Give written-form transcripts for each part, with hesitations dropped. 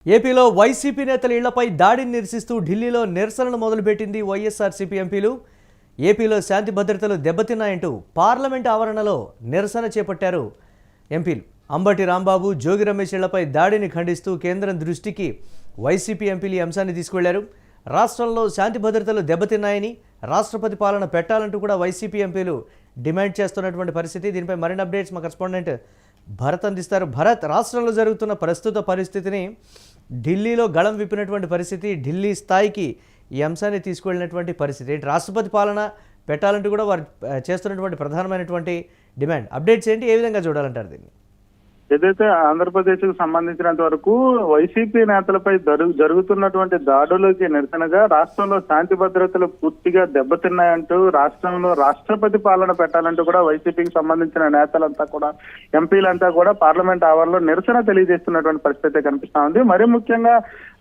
ఏపీలో వైసీపీ నేతల ఇళ్లపై దాడిని నిరసిస్తూ ఢిల్లీలో నిరసనలు మొదలుపెట్టింది వైఎస్ఆర్సీపీ ఎంపీలు. ఏపీలో శాంతి భద్రతలు దెబ్బతిన్నాయంటూ పార్లమెంట్ ఆవరణలో నిరసన చేపట్టారు ఎంపీలు. అంబటి రాంబాబు, జోగి రమేష్ ఇళ్లపై దాడిని ఖండిస్తూ కేంద్రం దృష్టికి వైసీపీ ఎంపీలు ఈ అంశాన్ని తీసుకువెళ్లారు. రాష్ట్రంలో శాంతి భద్రతలు దెబ్బతిన్నాయని, రాష్ట్రపతి పాలన పెట్టాలంటూ కూడా వైసీపీ ఎంపీలు డిమాండ్ చేస్తున్నటువంటి పరిస్థితి. దీనిపై మరిన్ని అప్డేట్స్ మా కరెస్పాండెంట్ భరత్ అందిస్తారు. భరత్, రాష్ట్రంలో జరుగుతున్న ప్రస్తుత పరిస్థితిని, ఢిల్లీలో గళం విప్పినటువంటి పరిస్థితి, ఢిల్లీ స్థాయికి ఈ అంశాన్ని తీసుకువెళ్ళినటువంటి పరిస్థితి, రాష్ట్రపతి పాలన పెట్టాలంటూ కూడా వారు చేస్తున్నటువంటి ప్రధానమైనటువంటి డిమాండ్, అప్డేట్స్ ఏంటి, ఏ విధంగా చూడాలంటారు దీన్ని? ఏదైతే ఆంధ్రప్రదేశ్ కు సంబంధించినంత వరకు వైసీపీ నేతలపై జరుగుతున్నటువంటి దాడులకి నిరసనగా రాష్ట్రంలో శాంతి భద్రతలు పూర్తిగా దెబ్బతిన్నాయంటూ రాష్ట్రంలో రాష్ట్రపతి పాలన పెట్టాలంటూ కూడా వైసీపీకి సంబంధించిన నేతలంతా కూడా, ఎంపీలంతా కూడా పార్లమెంట్ ఆవరణలో నిరసన తెలియజేస్తున్నటువంటి పరిస్థితి కనిపిస్తా ఉంది. మరి ముఖ్యంగా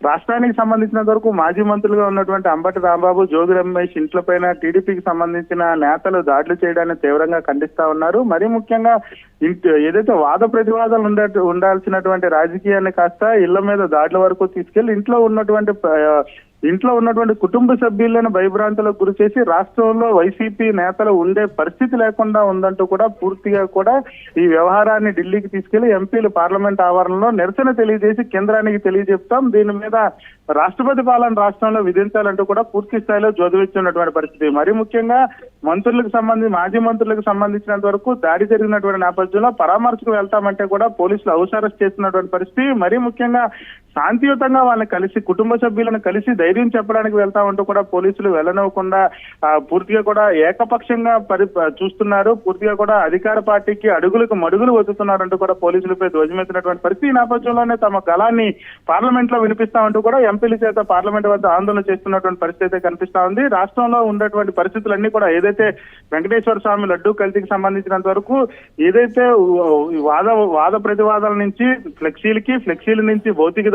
రాష్ట్రానికి సంబంధించినంత వరకు మాజీ మంత్రులుగా ఉన్నటువంటి అంబటి రాంబాబు, జోగి రమేష్ ఇంట్ల పైన టీడీపీకి సంబంధించిన నేతలు దాడులు చేయడాన్ని తీవ్రంగా ఖండిస్తా ఉన్నారు. మరి ముఖ్యంగా ఏదైతే వాద ప్రతివాదాలు ఉండాల్సినటువంటి రాజకీయాన్ని కాస్త ఇళ్ల మీద దాడుల వరకు తీసుకెళ్లి ఇంట్లో ఉన్నటువంటి కుటుంబ సభ్యులను భయభ్రాంతులకు గురి చేసి రాష్ట్రంలో వైసీపీ నేతలు ఉండే పరిస్థితి లేకుండా ఉందంటూ కూడా పూర్తిగా కూడా ఈ వ్యవహారాన్ని ఢిల్లీకి తీసుకెళ్లి ఎంపీలు పార్లమెంట్ ఆవరణలో నిరసన తెలియజేసి కేంద్రానికి తెలియజెప్తాం, దీని మీద రాష్ట్రపతి పాలన రాష్ట్రంలో విధించాలంటూ కూడా పూర్తి స్థాయిలో జోదివిస్తున్నటువంటి పరిస్థితి. మరి ముఖ్యంగా మాజీ మంత్రులకు సంబంధించినంత వరకు దాడి జరిగినటువంటి నేపథ్యంలో పరామర్శకు వెళ్తామంటే కూడా పోలీసులు హౌస్ అరెస్ట్ చేస్తున్నటువంటి పరిస్థితి. మరి ముఖ్యంగా శాంతియుతంగా వాళ్ళని కలిసి, కుటుంబ సభ్యులను కలిసి ధైర్యం చెప్పడానికి వెళ్తామంటూ కూడా పోలీసులు వెళ్ళనివ్వకుండా పూర్తిగా కూడా ఏకపక్షంగా చూస్తున్నారు. పూర్తిగా కూడా అధికార పార్టీకి అడుగులకు మడుగులు వదులుతున్నారంటూ కూడా పోలీసులపై ధ్వజమెత్తినటువంటి పరిస్థితి. ఈ నేపథ్యంలోనే తమ గళాన్ని పార్లమెంట్ లో వినిపిస్తామంటూ కూడా ఎంపీల చేత పార్లమెంట్ వద్ద ఆందోళన చేస్తున్నటువంటి పరిస్థితి కనిపిస్తా ఉంది. రాష్ట్రంలో ఉన్నటువంటి పరిస్థితులన్నీ కూడా ఏదైతే వెంకటేశ్వర స్వామి లడ్డూ కల్తీకి సంబంధించినంత వరకు ఏదైతే వాద ప్రతివాదాల నుంచి ఫ్లెక్సీల నుంచి భౌతిక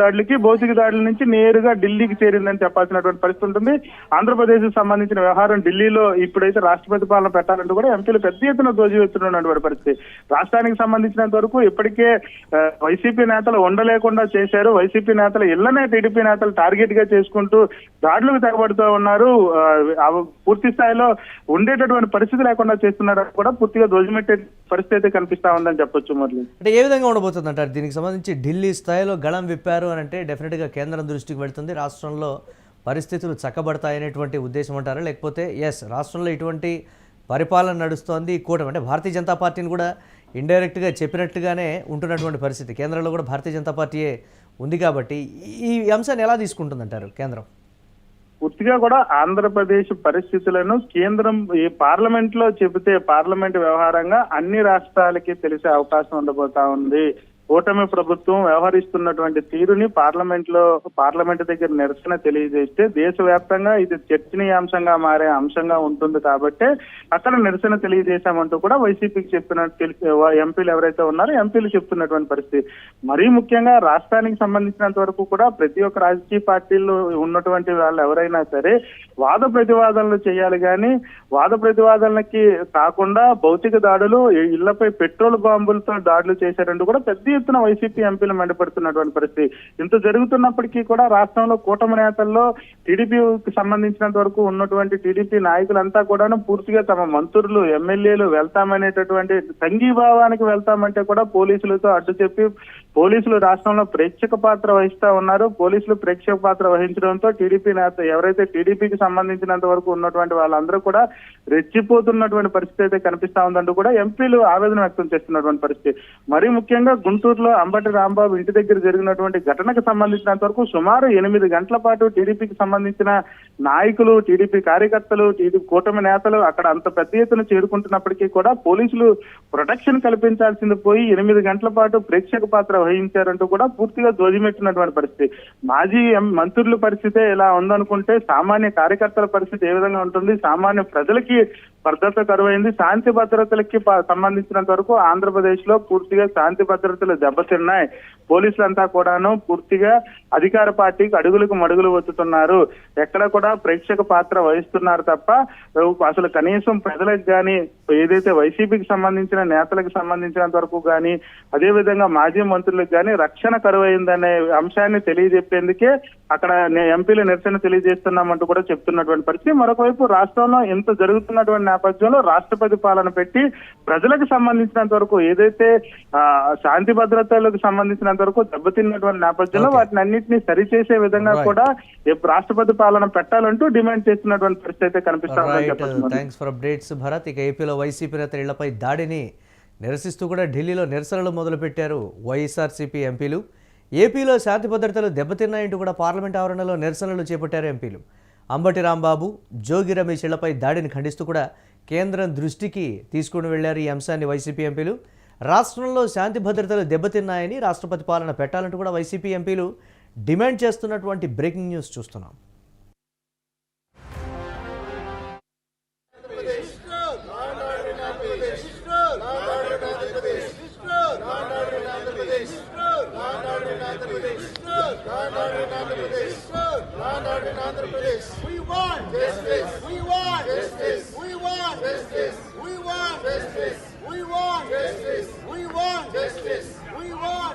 దాడుల నుంచి నేరుగా ఢిల్లీకి చేరిందని చెప్పాల్సినటువంటి పరిస్థితి ఉంటుంది. ఆంధ్రప్రదేశ్ కు సంబంధించిన వ్యవహారం ఢిల్లీలో ఇప్పుడైతే రాష్ట్రపతి పాలన పెట్టాలంటూ కూడా ఎంపీలు పెద్ద ఎత్తున ధ్వజమెత్తున్నటువంటి పరిస్థితి. రాష్ట్రానికి సంబంధించినంత వరకు ఇప్పటికే వైసీపీ నేతలు ఉండలేకుండా చేశారు. వైసీపీ నేతలు ఇళ్లనే టీడీపీ నేతలు టార్గెట్ గా చేసుకుంటూ దాడులకు తెగబడుతూ ఉన్నారు. పూర్తి స్థాయిలో ఉండేటటువంటి పరిస్థితి లేకుండా చేస్తున్నారని కూడా పూర్తిగా ధ్వజమెట్టే పరిస్థితి కనిపిస్తా ఉందని చెప్పొచ్చు. మురళి, అంటే ఏ విధంగా ఉండబోతుంది అంటారు దీనికి సంబంధించి? ఢిల్లీ స్థాయిలో గళం విప్పారు అని అంటే డెఫినెట్గా కేంద్రం దృష్టికి వెళ్తుంది, రాష్ట్రంలో పరిస్థితులు చక్కబడతాయనేటువంటి ఉద్దేశం అంటారా? లేకపోతే రాష్ట్రంలో ఇటువంటి పరిపాలన నడుస్తోంది, కూటమి అంటే భారతీయ జనతా పార్టీని కూడా ఇండైరెక్ట్గా చెప్పినట్టుగానే ఉంటున్నటువంటి పరిస్థితి, కేంద్రంలో కూడా భారతీయ జనతా పార్టీయే ఉంది కాబట్టి ఈ అంశాన్ని ఎలా తీసుకుంటుందంటారు కేంద్రం? పూర్తిగా కూడా ఆంధ్రప్రదేశ్ పరిస్థితులను కేంద్రం ఈ పార్లమెంట్ లో చెబితే పార్లమెంట్ వ్యవహారంగా అన్ని రాష్ట్రాలకి తెలిసే అవకాశం ఉండబోతా ఉంది. కూటమి ప్రభుత్వం వ్యవహరిస్తున్నటువంటి తీరుని పార్లమెంట్ దగ్గర నిరసన తెలియజేస్తే దేశవ్యాప్తంగా ఇది చర్చనీయాంశంగా మారే అంశంగా ఉంటుంది కాబట్టి అక్కడ నిరసన తెలియజేశామంటూ కూడా వైసీపీకి ఎంపీలు ఎవరైతే ఉన్నారో ఎంపీలు చెప్తున్నటువంటి పరిస్థితి. మరీ ముఖ్యంగా రాష్ట్రానికి సంబంధించినంత వరకు కూడా ప్రతి ఒక్క రాజకీయ పార్టీల్లో ఉన్నటువంటి వాళ్ళు ఎవరైనా సరే వాద ప్రతివాదనలు చేయాలి, కానీ వాద ప్రతివాదనలకి కాకుండా భౌతిక దాడులు, ఇళ్లపై పెట్రోల్ బాంబులతో దాడులు చేశారంటూ కూడా పెద్ద ఎత్తున వైసీపీ ఎంపీలు మండిపడుతున్నటువంటి పరిస్థితి. ఇంత జరుగుతున్నప్పటికీ కూడా రాష్ట్రంలో కూటమి నేతల్లో టీడీపీకి సంబంధించినంత వరకు ఉన్నటువంటి టీడీపీ నాయకులంతా కూడాను పూర్తిగా తమ మంత్రులు, ఎమ్మెల్యేలు వెళ్తామనేటటువంటి సంఘీభావానికి వెళ్తామంటే కూడా పోలీసులతో అడ్డు చెప్పి పోలీసులు రాష్ట్రంలో ప్రేక్షక పాత్ర వహిస్తా ఉన్నారు. పోలీసులు ప్రేక్షక పాత్ర వహించడంతో టీడీపీ నేత ఎవరైతే టీడీపీకి సంబంధించినంత వరకు ఉన్నటువంటి వాళ్ళందరూ కూడా రెచ్చిపోతున్నటువంటి పరిస్థితి అయితే కనిపిస్తా ఉందంటూ కూడా ఎంపీలు ఆవేదన వ్యక్తం చేస్తున్నటువంటి పరిస్థితి. మరీ ముఖ్యంగా గుంటూరులో అంబటి రాంబాబు ఇంటి దగ్గర జరిగినటువంటి ఘటనకు సంబంధించినంత వరకు సుమారు 8 గంటల పాటు టీడీపీకి సంబంధించిన నాయకులు, టీడీపీ కార్యకర్తలు, టీడీపీ కూటమి నేతలు అక్కడ అంత పెద్ద ఎత్తున చేరుకుంటున్నప్పటికీ కూడా పోలీసులు ప్రొటెక్షన్ కల్పించాల్సింది పోయి 8 గంటల పాటు ప్రేక్షక పాత్ర వహించారంటూ కూడా పూర్తిగా ధ్వజమెట్టినటువంటి పరిస్థితి. మాజీ మంత్రుల పరిస్థితే ఇలా ఉందనుకుంటే సామాన్య కార్యకర్తల పరిస్థితి ఏ విధంగా ఉంటుంది? సామాన్య ప్రజలకి భద్రత కరువైంది. శాంతి భద్రతలకి సంబంధించినంత వరకు ఆంధ్రప్రదేశ్ లో పూర్తిగా శాంతి భద్రతలు దెబ్బతిన్నాయి. పోలీసులంతా కూడాను పూర్తిగా అధికార పార్టీకి అడుగులకు మడుగులు వచ్చుతున్నారు. ఎక్కడ కూడా ప్రేక్షక పాత్ర వహిస్తున్నారు తప్ప అసలు కనీసం ప్రజలకు గాని, ఏదైతే వైసీపీకి సంబంధించిన నేతలకు సంబంధించినంత వరకు గాని, అదే విధంగా మాజీ మంత్రులకు గాని రక్షణ కరువైందనే అంశాన్ని తెలియజెప్పేందుకే అక్కడ ఎంపీలు నిరసన తెలియజేస్తున్నామంటూ కూడా చెప్తున్నటువంటి పరిస్థితి. మరొక వైపు రాష్ట్రంలో ఇంత జరుగుతున్నటువంటి నేపథ్యంలో రాష్ట్రపతి పాలన పెట్టి ప్రజలకు సంబంధించినంత వరకు ఏదైతే శాంతి భద్రతలకు సంబంధించినంత వరకు దెబ్బతిన్నటువంటి నేపథ్యంలో వాటిని అన్నింటినీ సరిచేసే విధంగా కూడా రాష్ట్రపతి పాలన పెట్టాలంటూ డిమాండ్ చేస్తున్నటువంటి పరిస్థితి అయితే కనిపిస్తుంది. Thanks for updates Bharat. ఇక ఏపీలో వైసీపీ నేతల ఇళ్లపై దాడిని నిరసిస్తూ కూడా ఢిల్లీలో నిరసనలు మొదలుపెట్టారు వైఎస్ఆర్సీపీ ఎంపీలు. ఏపీలో శాంతి భద్రతలు దెబ్బతిన్నాయంటూ కూడా పార్లమెంట్ ఆవరణలో నిరసనలు చేపట్టారు ఎంపీలు. అంబటి రాంబాబు, జోగి రమేష్ ఇళ్లపై దాడిని ఖండిస్తూ కూడా కేంద్రం దృష్టికి తీసుకుని వెళ్లారు ఈ అంశాన్ని వైసీపీ ఎంపీలు. రాష్ట్రంలో శాంతి భద్రతలు దెబ్బతిన్నాయని రాష్ట్రపతి పాలన పెట్టాలంటూ కూడా వైసీపీ ఎంపీలు డిమాండ్ చేస్తున్నటువంటి బ్రేకింగ్ న్యూస్ చూస్తున్నాం. We want justice. We want justice.